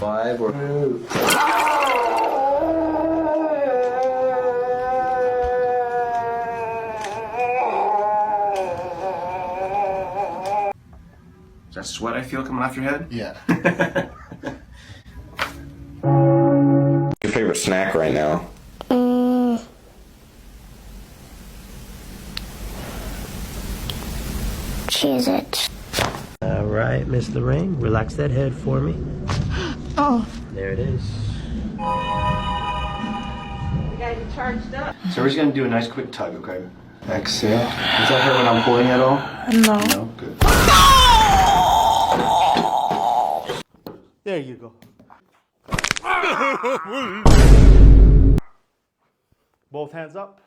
5 or... Is that sweat I feel coming off your head? Yeah. Your favorite snack right now? Cheez-It. All right, Miss Lorraine, relax that head for me. Oh. There it is. You gotta get charged up. So we're just gonna do a nice quick tug, okay? Exhale. Does that hurt when I'm pulling at all? No. No? Good. There you go. Both hands up.